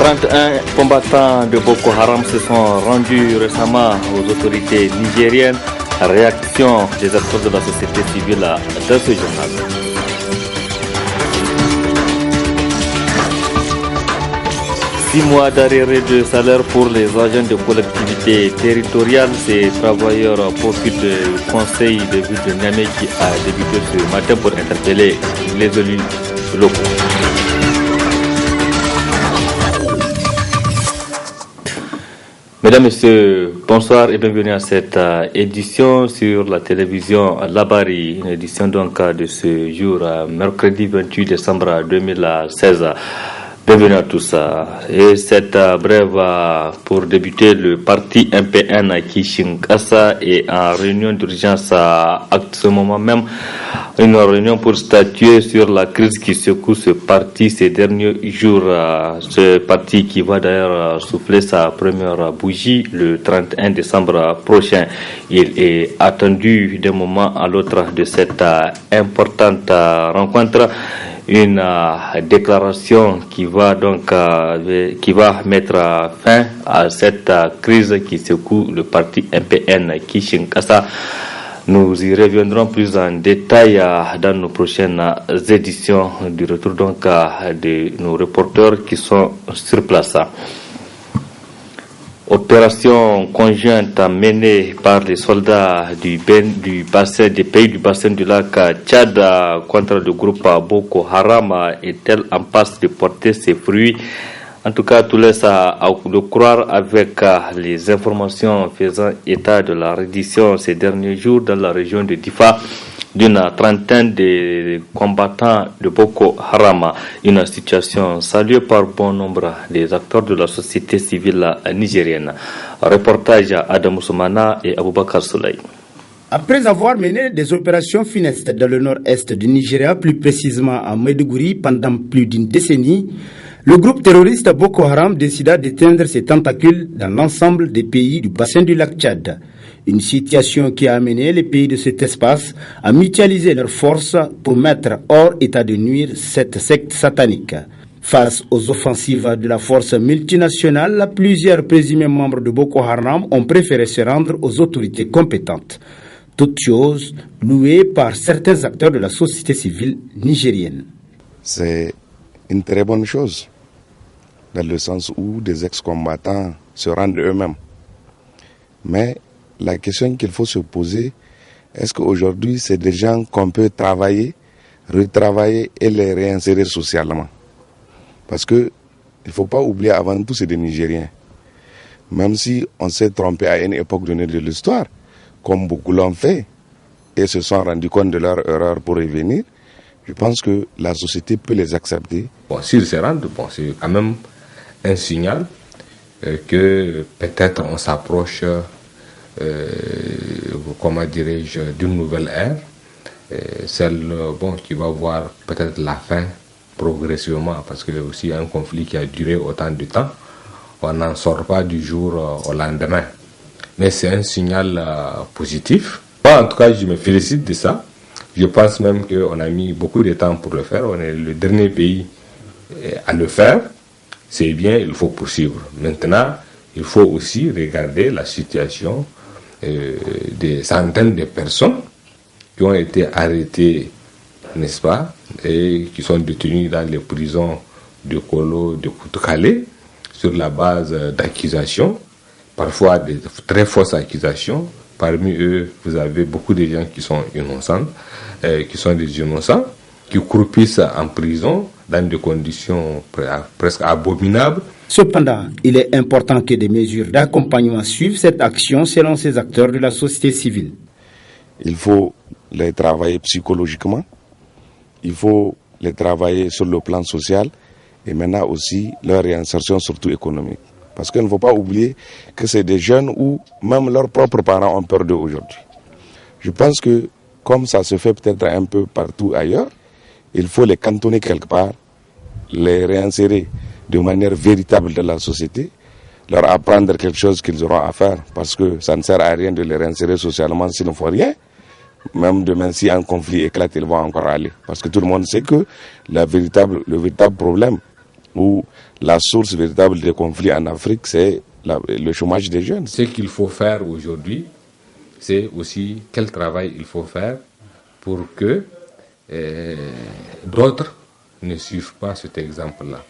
31 combattants de Boko Haram se sont rendus récemment aux autorités nigériennes. Réaction des acteurs de la société civile dans ce journal. Six mois d'arrêt de salaire pour les agents de collectivités territoriales. Ces travailleurs profitent du conseil de ville de Niamey qui a débuté ce matin pour interpeller les élus locaux. Mesdames, Messieurs, bonsoir et bienvenue à cette édition sur la télévision Labari, une édition donc de ce jour, mercredi 28 décembre 2016. Bienvenue à tous. Et cette brève pour débuter, le parti MPN Kinshasa est en réunion d'urgence à ce moment même. Une réunion pour statuer sur la crise qui secoue ce parti ces derniers jours. Ce parti qui va d'ailleurs souffler sa première bougie le 31 décembre prochain. Il est attendu d'un moment à l'autre de cette importante rencontre. Une déclaration qui va donc mettre fin à cette crise qui secoue le parti MPN Kinshasa. Nous y reviendrons plus en détail dans nos prochaines éditions du retour donc de nos reporters qui sont sur place. Opération conjointe menée par les soldats des pays du bassin du lac Tchad contre le groupe Boko Haram est-elle en passe de porter ses fruits? En tout cas, tout laisse à le croire avec les informations faisant état de la reddition ces derniers jours dans la région de Difa d'une trentaine de combattants de Boko Haram. Une situation saluée par bon nombre des acteurs de la société civile nigérienne. Reportage Adam Soumana et Aboubakar Souley. Après avoir mené des opérations funestes dans le nord-est du Nigeria, plus précisément à Maiduguri, pendant plus d'une décennie, le groupe terroriste Boko Haram décida d'étendre ses tentacules dans l'ensemble des pays du bassin du lac Tchad. Une situation qui a amené les pays de cet espace à mutualiser leurs forces pour mettre hors état de nuire cette secte satanique. Face aux offensives de la force multinationale, plusieurs présumés membres de Boko Haram ont préféré se rendre aux autorités compétentes. Toute chose louée par certains acteurs de la société civile nigérienne. C'est une très bonne chose, dans le sens où des ex-combattants se rendent eux-mêmes. Mais la question qu'il faut se poser, est-ce qu'aujourd'hui c'est des gens qu'on peut travailler, retravailler et les réinsérer socialement? Parce que il ne faut pas oublier, avant tout c'est des Nigériens. Même si on s'est trompé à une époque donnée de l'histoire, comme beaucoup l'ont fait, et se sont rendus compte de leur erreur pour revenir, je pense que la société peut les accepter. Bon, s'ils se rendent, c'est quand même un signal que peut-être on s'approche, comment dirais-je, d'une nouvelle ère, celle qui va voir peut-être la fin progressivement, parce qu'il y a aussi un conflit qui a duré autant de temps. On n'en sort pas du jour au lendemain. Mais c'est un signal positif. Moi, en tout cas, je me félicite de ça. Je pense même qu'on a mis beaucoup de temps pour le faire. On est le dernier pays à le faire. C'est bien, il faut poursuivre. Maintenant, il faut aussi regarder la situation des centaines de personnes qui ont été arrêtées, n'est-ce pas, et qui sont détenues dans les prisons de Kolo, de Koutoukale, sur la base d'accusations, parfois de très fausses accusations. Parmi eux, vous avez beaucoup de gens qui sont innocents, qui croupissent en prison dans des conditions presque abominables. Cependant, il est important que des mesures d'accompagnement suivent cette action selon ces acteurs de la société civile. Il faut les travailler psychologiquement, il faut les travailler sur le plan social et maintenant aussi leur réinsertion surtout économique. Parce qu'il ne faut pas oublier que c'est des jeunes où même leurs propres parents ont peur d'eux aujourd'hui. Je pense que comme ça se fait peut-être un peu partout ailleurs, il faut les cantonner quelque part, les réinsérer de manière véritable dans la société, leur apprendre quelque chose qu'ils auront à faire, parce que ça ne sert à rien de les réinsérer socialement s'ils ne font rien. Même demain, si un conflit éclate, ils vont encore aller. Parce que tout le monde sait que le véritable problème où la source véritable des conflits en Afrique, c'est le chômage des jeunes. Ce qu'il faut faire aujourd'hui, c'est aussi quel travail il faut faire pour que d'autres ne suivent pas cet exemple-là.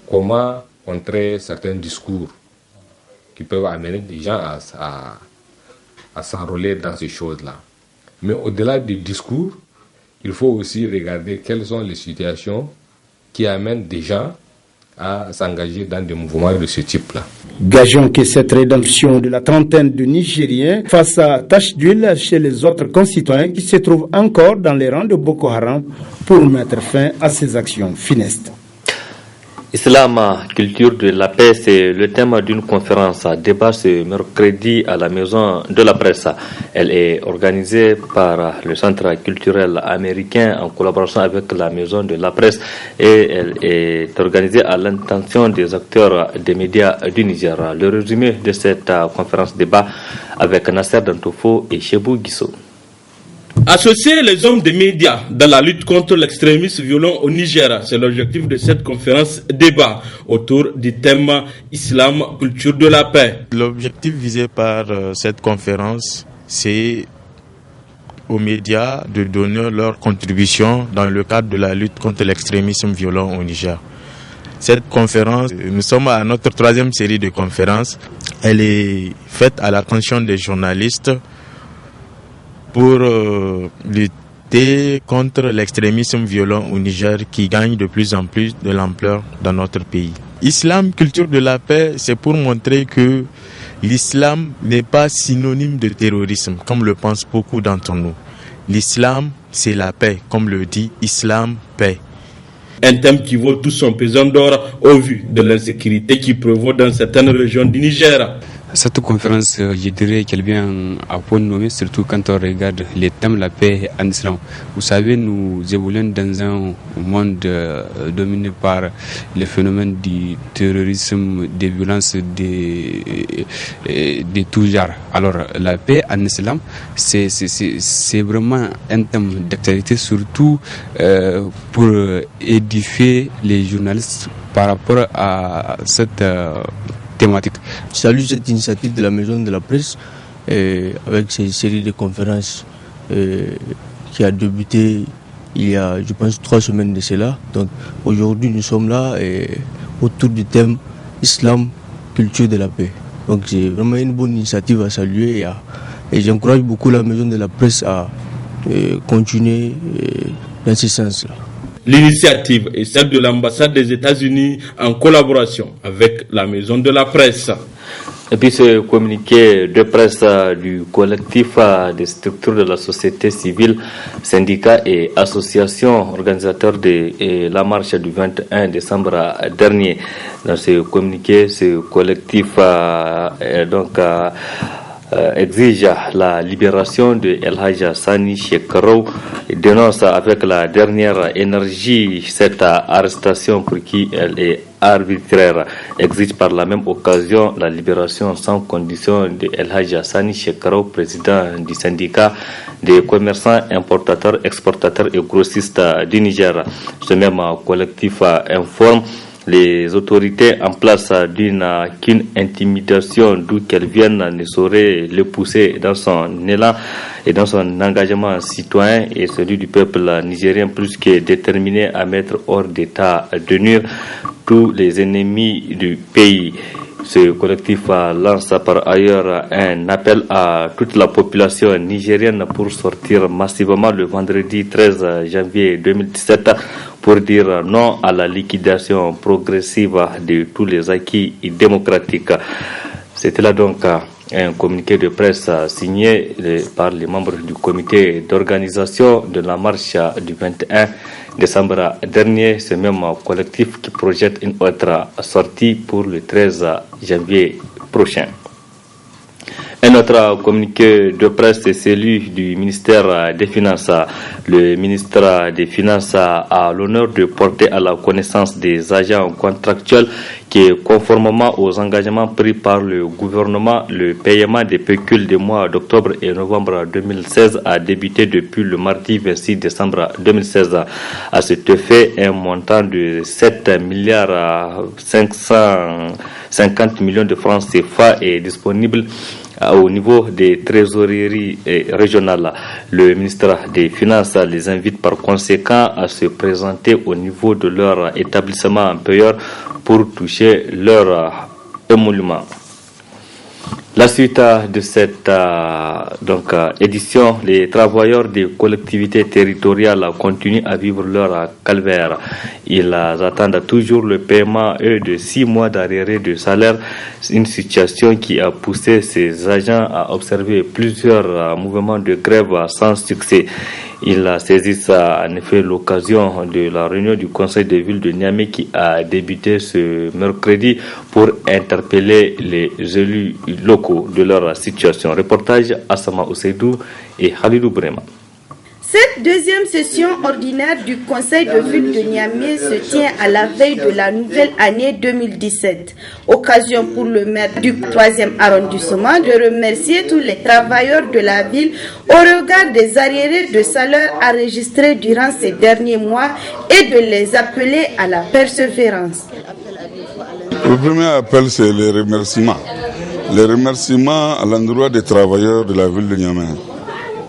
Comment contrer certains discours qui peuvent amener des gens à s'enrôler dans ces choses-là. Mais au-delà des discours, il faut aussi regarder quelles sont les situations qui amènent des gens à s'engager dans des mouvements de ce type-là. Gageons que cette rédemption de la trentaine de Nigériens fasse tache d'huile chez les autres concitoyens qui se trouvent encore dans les rangs de Boko Haram pour mettre fin à ces actions funestes. Islam, culture de la paix, c'est le thème d'une conférence à débat ce mercredi à la Maison de la Presse. Elle est organisée par le Centre culturel américain en collaboration avec la Maison de la Presse et elle est organisée à l'intention des acteurs des médias du Niger. Le résumé de cette conférence débat avec Nasser Dantofo et Chebou Guisso. Associer les hommes des médias dans la lutte contre l'extrémisme violent au Niger, c'est l'objectif de cette conférence débat autour du thème Islam, culture de la paix. L'objectif visé par cette conférence, c'est aux médias de donner leur contribution dans le cadre de la lutte contre l'extrémisme violent au Niger. Cette conférence, nous sommes à notre 3e série de conférences. Elle est faite à l'attention des journalistes pour lutter contre l'extrémisme violent au Niger qui gagne de plus en plus de l'ampleur dans notre pays. Islam, culture de la paix, c'est pour montrer que l'islam n'est pas synonyme de terrorisme, comme le pensent beaucoup d'entre nous. L'islam, c'est la paix, comme le dit Islam, paix. Un thème qui vaut tout son pesant d'or au vu de l'insécurité qui prévaut dans certaines régions du Niger. Cette conférence, je dirais qu'elle vient à point nommé, surtout quand on regarde les thèmes de la paix en islam. Vous savez, nous évoluons dans un monde dominé par les phénomènes du terrorisme, des violences de tout genre. Alors, la paix en islam, c'est vraiment un thème d'actualité, surtout pour édifier les journalistes par rapport à cette thématique. Je salue cette initiative de la Maison de la Presse avec cette série de conférences qui a débuté il y a, je pense, 3 semaines de cela. Donc aujourd'hui, nous sommes là autour du thème Islam, culture de la paix. Donc c'est vraiment une bonne initiative à saluer et j'encourage beaucoup la Maison de la Presse à continuer dans ce sens-là. L'initiative est celle de l'ambassade des États-Unis en collaboration avec la Maison de la Presse. Et puis ce communiqué de presse du collectif des structures de la société civile, syndicats et associations organisateurs de la marche du 21 décembre dernier. Dans ce communiqué, ce collectif exige la libération de El Hadj Sani Shekarou et dénonce avec la dernière énergie cette arrestation pour qui elle est arbitraire. Exige par la même occasion la libération sans condition de El Hadj Sani Shekarou, président du syndicat des commerçants, importateurs, exportateurs et grossistes du Niger. Ce même collectif informe les autorités en place qu'une intimidation d'où qu'elle vienne ne saurait le pousser dans son élan et dans son engagement citoyen et celui du peuple nigérien plus que déterminé à mettre hors d'état de nuire tous les ennemis du pays. Ce collectif lance par ailleurs un appel à toute la population nigérienne pour sortir massivement le vendredi 13 janvier 2017 pour dire non à la liquidation progressive de tous les acquis démocratiques. C'était là donc un communiqué de presse signé par les membres du comité d'organisation de la marche du 21 décembre dernier. Ce même collectif qui projette une autre sortie pour le 13 janvier prochain. Un autre communiqué de presse est celui du ministère des Finances. Le ministre des Finances a l'honneur de porter à la connaissance des agents contractuels que conformément aux engagements pris par le gouvernement, le paiement des pécules des mois d'octobre et novembre 2016 a débuté depuis le mardi 26 décembre 2016. À cet effet, un montant de 7 milliards 550 millions de francs CFA est disponible au niveau des trésoreries régionales. Le ministre des Finances les invite par conséquent à se présenter au niveau de leur établissement payeur pour toucher leur émolument. La suite de cette édition, les travailleurs des collectivités territoriales continuent à vivre leur calvaire. Ils attendent toujours le paiement de 6 mois d'arriérés de salaire, une situation qui a poussé ces agents à observer plusieurs mouvements de grève sans succès. Ils saisissent en effet l'occasion de la réunion du Conseil de ville de Niamey qui a débuté ce mercredi pour interpeller les élus locaux de leur situation. Reportage Assama Oseidou et Khalidou Brema. Cette deuxième session ordinaire du Conseil de ville de Niamey se tient à la veille de la nouvelle année 2017. Occasion pour le maire du 3e arrondissement de remercier tous les travailleurs de la ville au regard des arriérés de salaire enregistrés durant ces derniers mois et de les appeler à la persévérance. Le premier appel, c'est les remerciements. Les remerciements à l'endroit des travailleurs de la ville de Niamey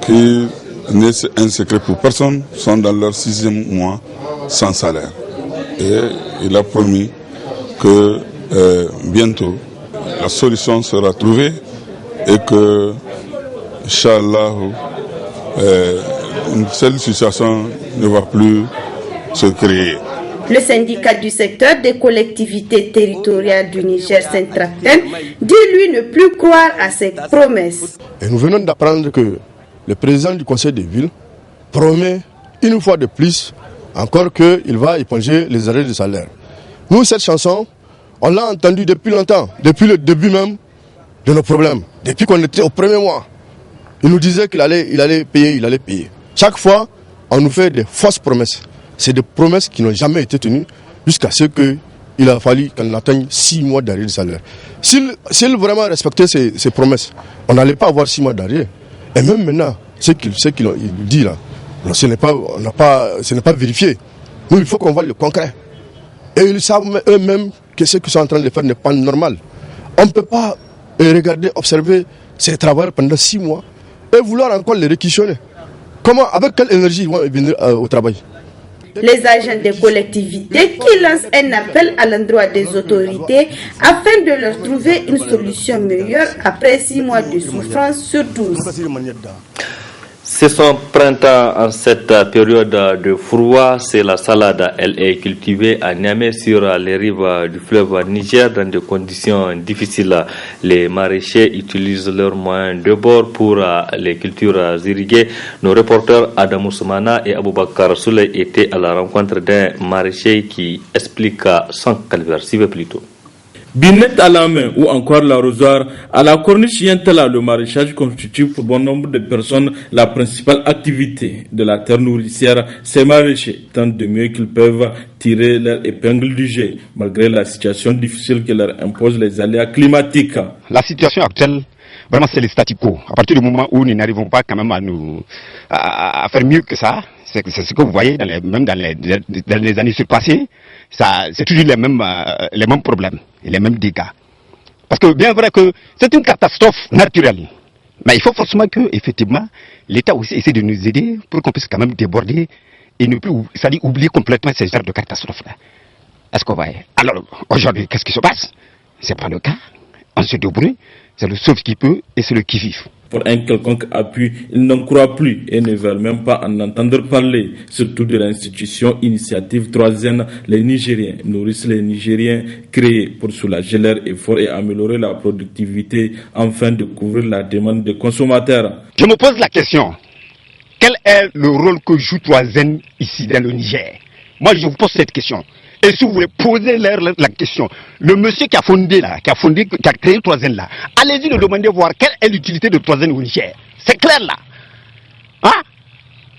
qui n'est un secret pour personne, sont dans leur 6e mois sans salaire. Et il a promis que bientôt la solution sera trouvée et que, Inch'Allah, une seule situation ne va plus se créer. Le syndicat du secteur des collectivités territoriales du Niger Centrafricain dit lui ne plus croire à ces promesses. Et nous venons d'apprendre que le président du conseil de ville promet une fois de plus encore qu'il va éponger les arrêts de salaire. Nous, cette chanson, on l'a entendue depuis longtemps, depuis le début même de nos problèmes, depuis qu'on était au premier mois. Il nous disait qu'il allait payer. Chaque fois, on nous fait des fausses promesses. C'est des promesses qui n'ont jamais été tenues jusqu'à ce qu'il a fallu qu'on atteigne 6 mois d'arrêt de salaire. S'il vraiment respectait ces promesses, on n'allait pas avoir 6 mois d'arrêt. Et même maintenant, ce qu'il dit là, ce n'est pas vérifié. Nous, il faut qu'on voit le concret. Et ils savent eux-mêmes que ce qu'ils sont en train de faire n'est pas normal. On ne peut pas regarder, observer ces travailleurs pendant 6 mois et vouloir encore les réquisitionner. Comment, avec quelle énergie ils vont venir au travail? Les agents des collectivités qui lancent un appel à l'endroit des autorités afin de leur trouver une solution meilleure après 6 mois de souffrance sur 12. C'est son printemps en cette période de froid. C'est la salade. Elle est cultivée à Niamey sur les rives du fleuve Niger dans des conditions difficiles. Les maraîchers utilisent leurs moyens de bord pour les cultures irriguées. Nos reporters Adam Ousmana et Aboubakar Souley étaient à la rencontre d'un maraîcher qui explique son calvaire. Suivez plutôt. Binette à la main ou encore l'arrosoir, à la corniche Yentala, le maraîchage constitue pour bon nombre de personnes la principale activité de la terre nourricière. Ces maraîchers tentent de mieux qu'ils peuvent tirer leur épingle du jeu, malgré la situation difficile que leur imposent les aléas climatiques. La situation actuelle, vraiment c'est le statu quo. À partir du moment où nous n'arrivons pas quand même à faire mieux que ça, c'est ce que vous voyez même dans les années surpassées, c'est toujours les mêmes problèmes et les mêmes dégâts. Parce que bien vrai que c'est une catastrophe naturelle, mais il faut forcément que effectivement l'État aussi essaie de nous aider pour qu'on puisse quand même déborder et ne plus, c'est-à-dire oublier complètement ces genres de catastrophes-là. Est-ce qu'on va? Alors aujourd'hui, qu'est-ce qui se passe? C'est pas le cas. On se débrouille. C'est le sauve qui peut et c'est le qui vive. Pour un quelconque appui, ils n'en croient plus et ne veulent même pas en entendre parler. Surtout de l'institution Initiative 3N, les Nigériens nourrissent les Nigériens, créés pour soulager leurs efforts et améliorer la productivité afin de couvrir la demande des consommateurs. Je me pose la question, quel est le rôle que joue 3N ici dans le Niger? Moi je vous pose cette question. Et si vous voulez poser la question, le monsieur qui a créé 3N là, allez-y le demander voir quelle est l'utilité de 3N au Niger. C'est clair là. Hein?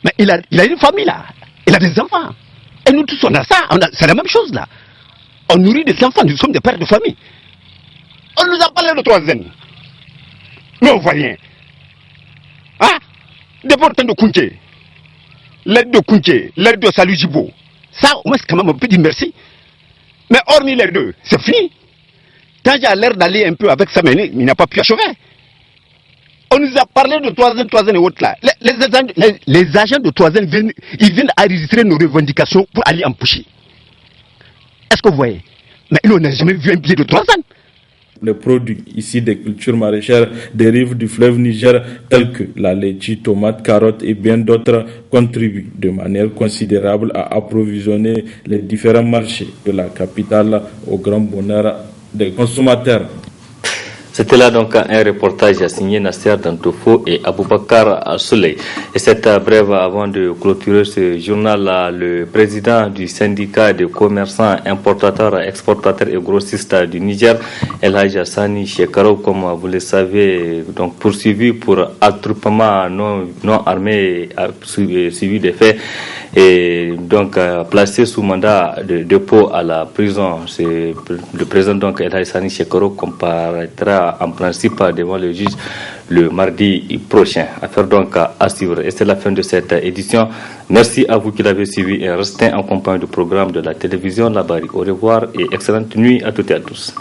Mais il a une famille là. Il a des enfants. Et nous tous on a ça. C'est la même chose là. On nourrit des enfants, nous sommes des pères de famille. On nous a parlé de 3 ans. Mais on ne voit rien. Hein? D'abord, de Kounché, l'aide de Kounché, l'aide de Salou Djibo. Ça, au moins, quand même, on peut dire merci. Mais hormis les deux, c'est fini. Quand j'ai l'air d'aller un peu avec ça, mais il n'a pas pu achever. On nous a parlé de 3 ans et autres là. Les agents de 3 ans viennent enregistrer nos revendications pour aller empêcher. Est-ce que vous voyez? Mais nous, on n'a jamais vu un billet de 3 ans. Les produits ici des cultures maraîchères des rives du fleuve Niger, tels que la laitue, tomates, carottes et bien d'autres, contribuent de manière considérable à approvisionner les différents marchés de la capitale au grand bonheur des consommateurs. C'était là donc un reportage signé Nasser Dantofo et Aboubakar Souley. Et cette brève avant de clôturer ce journal, le président du syndicat de commerçants, importateurs, exportateurs et grossistes du Niger, El Hadj Hassani Shekaro, comme vous le savez, donc poursuivi pour attroupement non armé suivi des faits et donc placé sous mandat de dépôt à la prison. C'est le président donc El Hadj Hassani Shekaro comparaîtra en principe devant le juge le mardi prochain. Affaire donc à suivre. Et c'est la fin de cette édition. Merci à vous qui l'avez suivi et restez en compagnie du programme de la télévision Labari. Au revoir et excellente nuit à toutes et à tous.